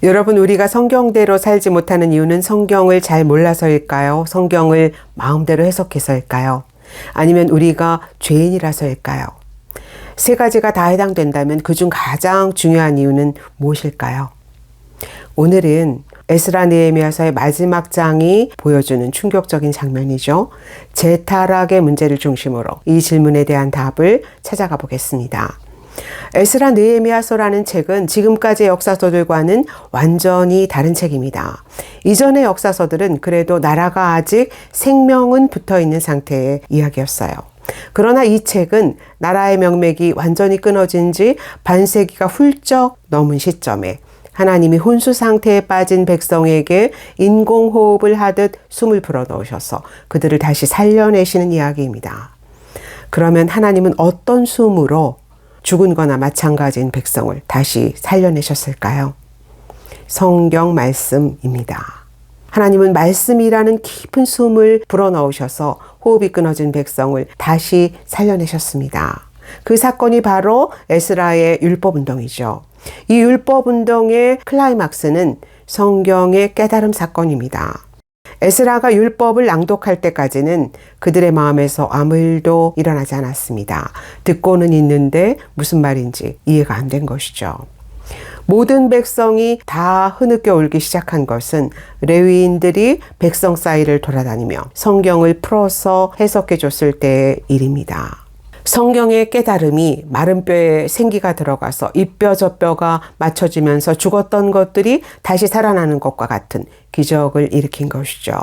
여러분, 우리가 성경대로 살지 못하는 이유는 성경을 잘 몰라서일까요? 성경을 마음대로 해석해서일까요? 아니면 우리가 죄인이라서일까요? 세 가지가 다 해당된다면 그중 가장 중요한 이유는 무엇일까요? 오늘은 에스라 느헤미야서의 마지막 장이 보여주는 충격적인 장면이죠. 재타락의 문제를 중심으로 이 질문에 대한 답을 찾아가 보겠습니다. 에스라 느헤미야서라는 책은 지금까지의 역사서들과는 완전히 다른 책입니다. 이전의 역사서들은 그래도 나라가 아직 생명은 붙어있는 상태의 이야기였어요. 그러나 이 책은 나라의 명맥이 완전히 끊어진 지 반세기가 훌쩍 넘은 시점에 하나님이 혼수 상태에 빠진 백성에게 인공호흡을 하듯 숨을 불어넣으셔서 그들을 다시 살려내시는 이야기입니다. 그러면 하나님은 어떤 숨으로 죽은 거나 마찬가지인 백성을 다시 살려내셨을까요? 성경 말씀입니다. 하나님은 말씀이라는 깊은 숨을 불어넣으셔서 호흡이 끊어진 백성을 다시 살려내셨습니다. 그 사건이 바로 에스라의 율법운동이죠. 이 율법운동의 클라이막스는 성경의 깨달음 사건입니다. 에스라가 율법을 낭독할 때까지는 그들의 마음에서 아무 일도 일어나지 않았습니다. 듣고는 있는데 무슨 말인지 이해가 안 된 것이죠. 모든 백성이 다 흐느껴 울기 시작한 것은 레위인들이 백성 사이를 돌아다니며 성경을 풀어서 해석해 줬을 때의 일입니다. 성경의 깨달음이 마른 뼈에 생기가 들어가서 이 뼈 저 뼈가 맞춰지면서 죽었던 것들이 다시 살아나는 것과 같은 기적을 일으킨 것이죠.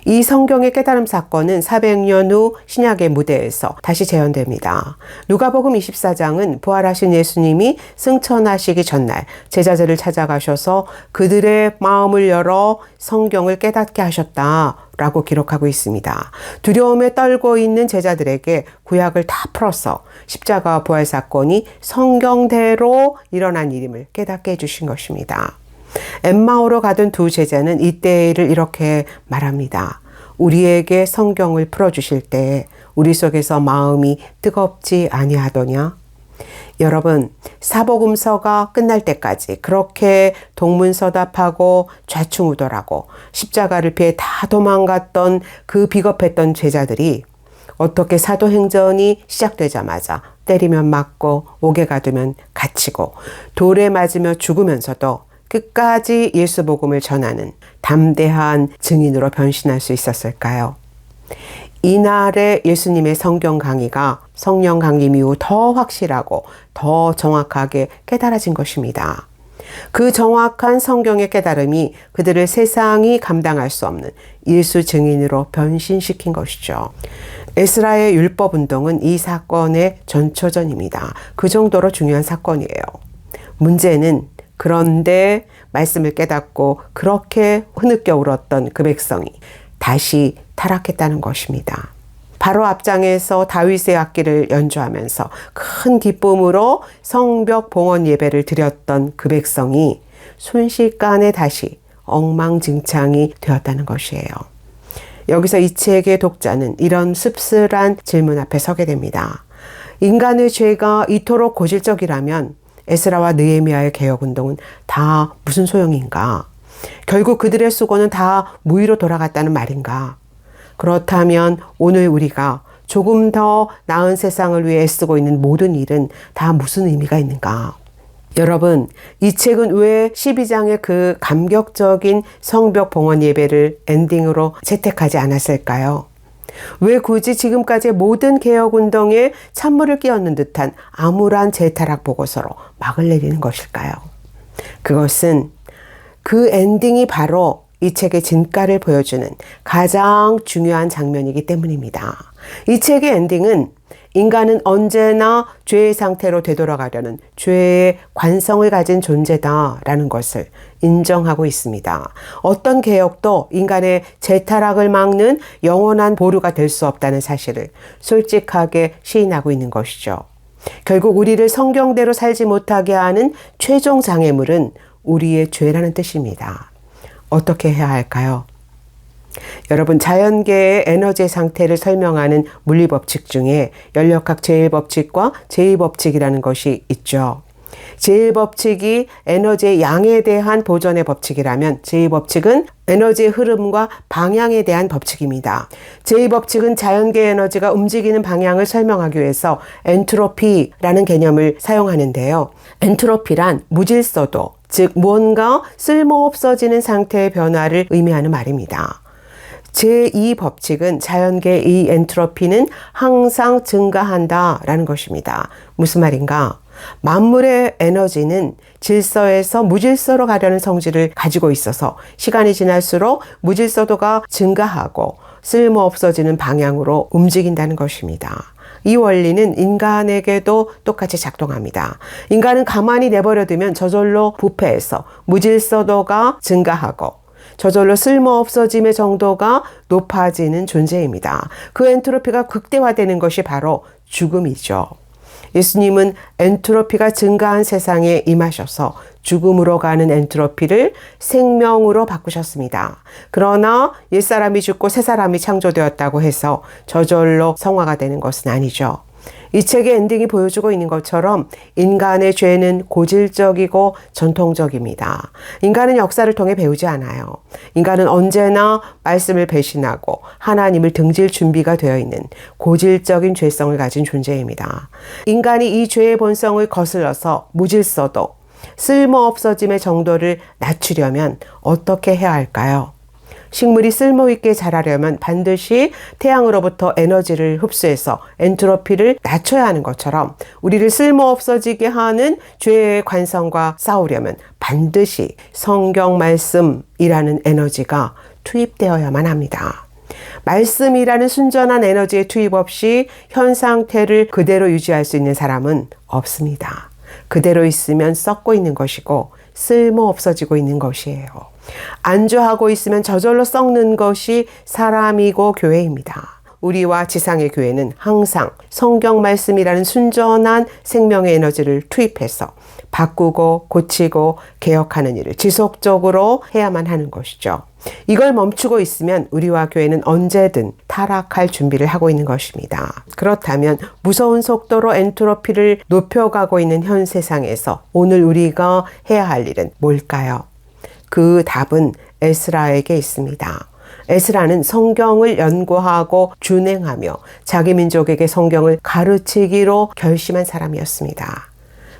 이 성경의 깨달음 사건은 400년 후 신약의 무대에서 다시 재현됩니다. 누가복음 24장은 부활하신 예수님이 승천하시기 전날 제자들을 찾아가셔서 그들의 마음을 열어 성경을 깨닫게 하셨다라고 기록하고 있습니다. 두려움에 떨고 있는 제자들에게 구약을 다 풀어서 십자가와 부활 사건이 성경대로 일어난 일임을 깨닫게 해주신 것입니다. 엠마오로 가던 두 제자는 이때의 일을 이렇게 말합니다. 우리에게 성경을 풀어주실 때 우리 속에서 마음이 뜨겁지 아니하더냐? 여러분, 사복음서가 끝날 때까지 그렇게 동문서답하고 좌충우돌하고 십자가를 피해 다 도망갔던 그 비겁했던 제자들이 어떻게 사도행전이 시작되자마자 때리면 맞고 옥에 가두면 갇히고 돌에 맞으며 죽으면서도 끝까지 예수 복음을 전하는 담대한 증인으로 변신할 수 있었을까요? 이날의 예수님의 성경 강의가 성령 강림 이후 더 확실하고 더 정확하게 깨달아진 것입니다. 그 정확한 성경의 깨달음이 그들을 세상이 감당할 수 없는 예수 증인으로 변신시킨 것이죠. 에스라의 율법운동은 이 사건의 전초전입니다. 그 정도로 중요한 사건이에요. 문제는 그런데 말씀을 깨닫고 그렇게 흐느껴 울었던 그 백성이 다시 타락했다는 것입니다. 바로 앞장에서 다윗의 악기를 연주하면서 큰 기쁨으로 성벽 봉헌 예배를 드렸던 그 백성이 순식간에 다시 엉망진창이 되었다는 것이에요. 여기서 이 책의 독자는 이런 씁쓸한 질문 앞에 서게 됩니다. 인간의 죄가 이토록 고질적이라면 에스라와 느헤미야의 개혁운동은 다 무슨 소용인가? 결국 그들의 수고는 다 무의로 돌아갔다는 말인가? 그렇다면 오늘 우리가 조금 더 나은 세상을 위해 애쓰고 있는 모든 일은 다 무슨 의미가 있는가? 여러분, 이 책은 왜 12장의 그 감격적인 성벽 봉헌 예배를 엔딩으로 채택하지 않았을까요? 왜 굳이 지금까지의 모든 개혁운동에 찬물을 끼얹는 듯한 암울한 재타락 보고서로 막을 내리는 것일까요? 그것은 그 엔딩이 바로 이 책의 진가를 보여주는 가장 중요한 장면이기 때문입니다. 이 책의 엔딩은 인간은 언제나 죄의 상태로 되돌아가려는 죄의 관성을 가진 존재다라는 것을 인정하고 있습니다. 어떤 개혁도 인간의 재타락을 막는 영원한 보루가 될 수 없다는 사실을 솔직하게 시인하고 있는 것이죠. 결국 우리를 성경대로 살지 못하게 하는 최종 장애물은 우리의 죄라는 뜻입니다. 어떻게 해야 할까요? 여러분, 자연계의 에너지 상태를 설명하는 물리법칙 중에 연력학 제1법칙과 제2법칙이라는 것이 있죠. 제1법칙이 에너지의 양에 대한 보존의 법칙이라면 제2법칙은 에너지의 흐름과 방향에 대한 법칙입니다. 제2법칙은 자연계 에너지가 움직이는 방향을 설명하기 위해서 엔트로피라는 개념을 사용하는데요. 엔트로피란 무질서도, 즉 무언가 쓸모없어지는 상태의 변화를 의미하는 말입니다. 제2법칙은 자연계의 이 엔트로피는 항상 증가한다라는 것입니다. 무슨 말인가? 만물의 에너지는 질서에서 무질서로 가려는 성질을 가지고 있어서 시간이 지날수록 무질서도가 증가하고 쓸모없어지는 방향으로 움직인다는 것입니다. 이 원리는 인간에게도 똑같이 작동합니다. 인간은 가만히 내버려두면 저절로 부패해서 무질서도가 증가하고 저절로 쓸모없어짐의 정도가 높아지는 존재입니다. 그 엔트로피가 극대화되는 것이 바로 죽음이죠. 예수님은 엔트로피가 증가한 세상에 임하셔서 죽음으로 가는 엔트로피를 생명으로 바꾸셨습니다. 그러나 옛사람이 죽고 새사람이 창조되었다고 해서 저절로 성화가 되는 것은 아니죠. 이 책의 엔딩이 보여주고 있는 것처럼 인간의 죄는 고질적이고 전통적입니다. 인간은 역사를 통해 배우지 않아요. 인간은 언제나 말씀을 배신하고 하나님을 등질 준비가 되어 있는 고질적인 죄성을 가진 존재입니다. 인간이 이 죄의 본성을 거슬러서 무질서도, 쓸모없어짐의 정도를 낮추려면 어떻게 해야 할까요? 식물이 쓸모있게 자라려면 반드시 태양으로부터 에너지를 흡수해서 엔트로피를 낮춰야 하는 것처럼 우리를 쓸모없어지게 하는 죄의 관성과 싸우려면 반드시 성경 말씀이라는 에너지가 투입되어야만 합니다. 말씀이라는 순전한 에너지의 투입 없이 현 상태를 그대로 유지할 수 있는 사람은 없습니다. 그대로 있으면 썩고 있는 것이고 쓸모없어지고 있는 것이에요. 안주하고 있으면 저절로 썩는 것이 사람이고 교회입니다. 우리와 지상의 교회는 항상 성경 말씀이라는 순전한 생명의 에너지를 투입해서 바꾸고 고치고 개혁하는 일을 지속적으로 해야만 하는 것이죠. 이걸 멈추고 있으면 우리와 교회는 언제든 타락할 준비를 하고 있는 것입니다. 그렇다면 무서운 속도로 엔트로피를 높여가고 있는 현 세상에서 오늘 우리가 해야 할 일은 뭘까요? 그 답은 에스라에게 있습니다. 에스라는 성경을 연구하고 준행하며 자기 민족에게 성경을 가르치기로 결심한 사람이었습니다.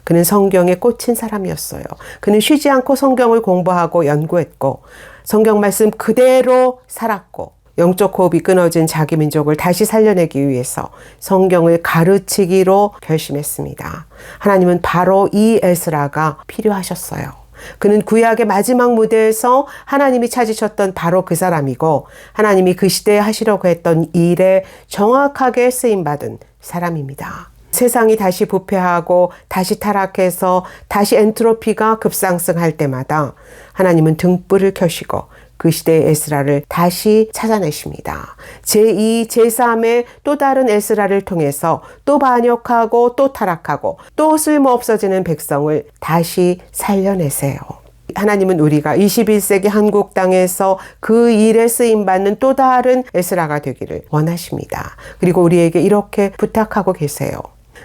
그는 성경에 꽂힌 사람이었어요. 그는 쉬지 않고 성경을 공부하고 연구했고 성경 말씀 그대로 살았고 영적 호흡이 끊어진 자기 민족을 다시 살려내기 위해서 성경을 가르치기로 결심했습니다. 하나님은 바로 이 에스라가 필요하셨어요. 그는 구약의 마지막 무대에서 하나님이 찾으셨던 바로 그 사람이고 하나님이 그 시대에 하시려고 했던 일에 정확하게 쓰임받은 사람입니다. 세상이 다시 부패하고 다시 타락해서 다시 엔트로피가 급상승할 때마다 하나님은 등불을 켜시고 그 시대의 에스라를 다시 찾아내십니다. 제2, 제3의 또 다른 에스라를 통해서 또 반역하고 또 타락하고 또 쓸모없어지는 백성을 다시 살려내세요. 하나님은 우리가 21세기 한국 땅에서 그 일에 쓰임받는 또 다른 에스라가 되기를 원하십니다. 그리고 우리에게 이렇게 부탁하고 계세요.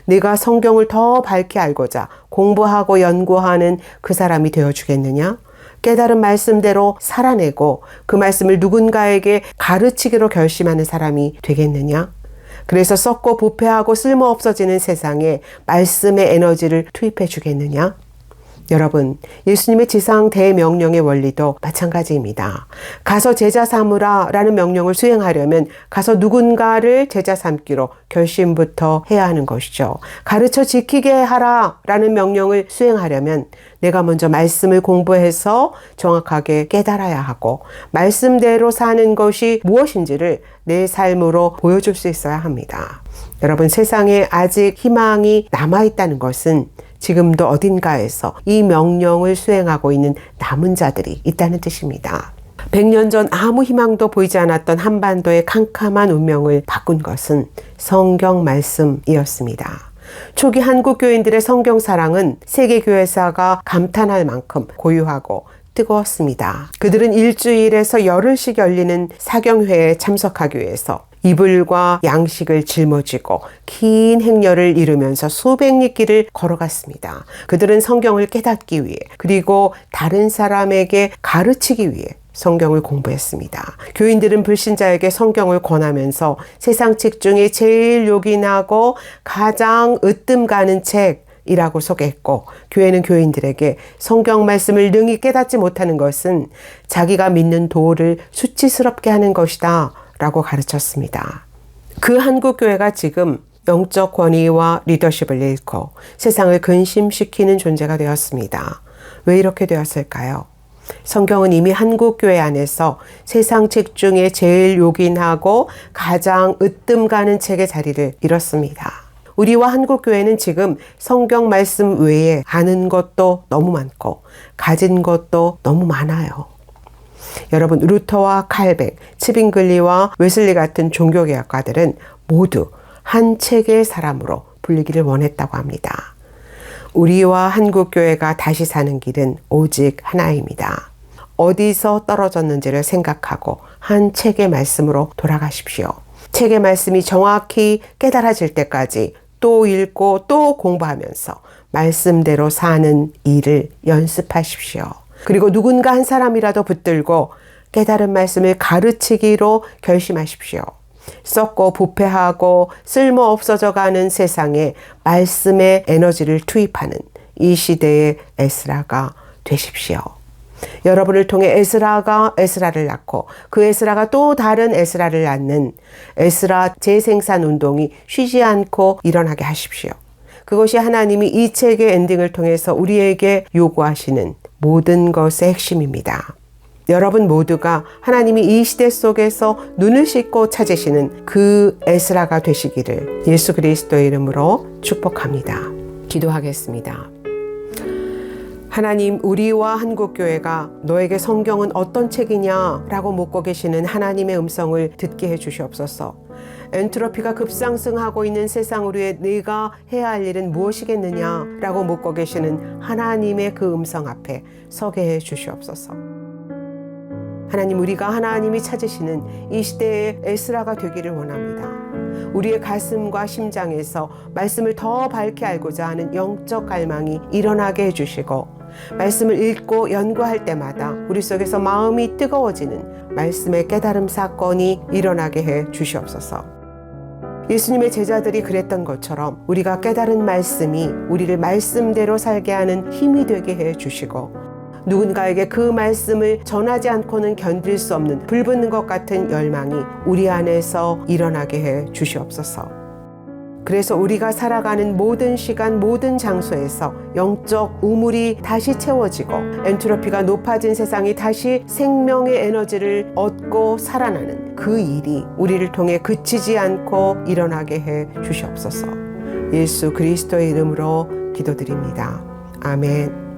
네가 성경을 더 밝게 알고자 공부하고 연구하는 그 사람이 되어주겠느냐? 깨달은 말씀대로 살아내고 그 말씀을 누군가에게 가르치기로 결심하는 사람이 되겠느냐? 그래서 썩고 부패하고 쓸모없어지는 세상에 말씀의 에너지를 투입해 주겠느냐? 여러분, 예수님의 지상 대명령의 원리도 마찬가지입니다. 가서 제자 삼으라 라는 명령을 수행하려면 가서 누군가를 제자 삼기로 결심부터 해야 하는 것이죠. 가르쳐 지키게 하라 라는 명령을 수행하려면 내가 먼저 말씀을 공부해서 정확하게 깨달아야 하고 말씀대로 사는 것이 무엇인지를 내 삶으로 보여줄 수 있어야 합니다. 여러분, 세상에 아직 희망이 남아있다는 것은 지금도 어딘가에서 이 명령을 수행하고 있는 남은 자들이 있다는 뜻입니다. 100년 전 아무 희망도 보이지 않았던 한반도의 캄캄한 운명을 바꾼 것은 성경 말씀이었습니다. 초기 한국 교인들의 성경 사랑은 세계 교회사가 감탄할 만큼 고유하고 뜨거웠습니다. 그들은 일주일에서 열흘씩 열리는 사경회에 참석하기 위해서 이불과 양식을 짊어지고 긴 행렬을 이루면서 수백 리 길을 걸어갔습니다. 그들은 성경을 깨닫기 위해, 그리고 다른 사람에게 가르치기 위해 성경을 공부했습니다. 교인들은 불신자에게 성경을 권하면서 세상 책 중에 제일 요긴하고 가장 으뜸 가는 책이라고 소개했고, 교회는 교인들에게 성경 말씀을 능히 깨닫지 못하는 것은 자기가 믿는 도를 수치스럽게 하는 것이다 라고 가르쳤습니다. 그 한국교회가 지금 영적 권위와 리더십을 잃고 세상을 근심시키는 존재가 되었습니다. 왜 이렇게 되었을까요? 성경은 이미 한국교회 안에서 세상 책 중에 제일 요긴하고 가장 으뜸 가는 책의 자리를 잃었습니다. 우리와 한국교회는 지금 성경 말씀 외에 아는 것도 너무 많고 가진 것도 너무 많아요. 여러분, 루터와 칼백, 치빙글리와 웨슬리 같은 종교개혁가들은 모두 한 책의 사람으로 불리기를 원했다고 합니다. 우리와 한국교회가 다시 사는 길은 오직 하나입니다. 어디서 떨어졌는지를 생각하고 한 책의 말씀으로 돌아가십시오. 책의 말씀이 정확히 깨달아질 때까지 또 읽고 또 공부하면서 말씀대로 사는 일을 연습하십시오. 그리고 누군가 한 사람이라도 붙들고 깨달은 말씀을 가르치기로 결심하십시오. 썩고 부패하고 쓸모없어져 가는 세상에 말씀의 에너지를 투입하는 이 시대의 에스라가 되십시오. 여러분을 통해 에스라가 에스라를 낳고 그 에스라가 또 다른 에스라를 낳는 에스라 재생산 운동이 쉬지 않고 일어나게 하십시오. 그것이 하나님이 이 책의 엔딩을 통해서 우리에게 요구하시는 모든 것의 핵심입니다. 여러분 모두가 하나님이 이 시대 속에서 눈을 씻고 찾으시는 그 에스라가 되시기를 예수 그리스도의 이름으로 축복합니다. 기도하겠습니다. 하나님, 우리와 한국교회가 너에게 성경은 어떤 책이냐 라고 묻고 계시는 하나님의 음성을 듣게 해주시옵소서. 엔트로피가 급상승하고 있는 세상을 위해 네가 해야 할 일은 무엇이겠느냐 라고 묻고 계시는 하나님의 그 음성 앞에 서게 해 주시옵소서. 하나님, 우리가 하나님이 찾으시는 이 시대의 에스라가 되기를 원합니다. 우리의 가슴과 심장에서 말씀을 더 밝게 알고자 하는 영적 갈망이 일어나게 해주시고, 말씀을 읽고 연구할 때마다 우리 속에서 마음이 뜨거워지는 말씀의 깨달음 사건이 일어나게 해 주시옵소서. 예수님의 제자들이 그랬던 것처럼 우리가 깨달은 말씀이 우리를 말씀대로 살게 하는 힘이 되게 해 주시고, 누군가에게 그 말씀을 전하지 않고는 견딜 수 없는 불붙는 것 같은 열망이 우리 안에서 일어나게 해 주시옵소서. 그래서 우리가 살아가는 모든 시간, 모든 장소에서 영적 우물이 다시 채워지고 엔트로피가 높아진 세상이 다시 생명의 에너지를 얻고 살아나는 그 일이 우리를 통해 그치지 않고 일어나게 해 주시옵소서. 예수 그리스도의 이름으로 기도드립니다. 아멘.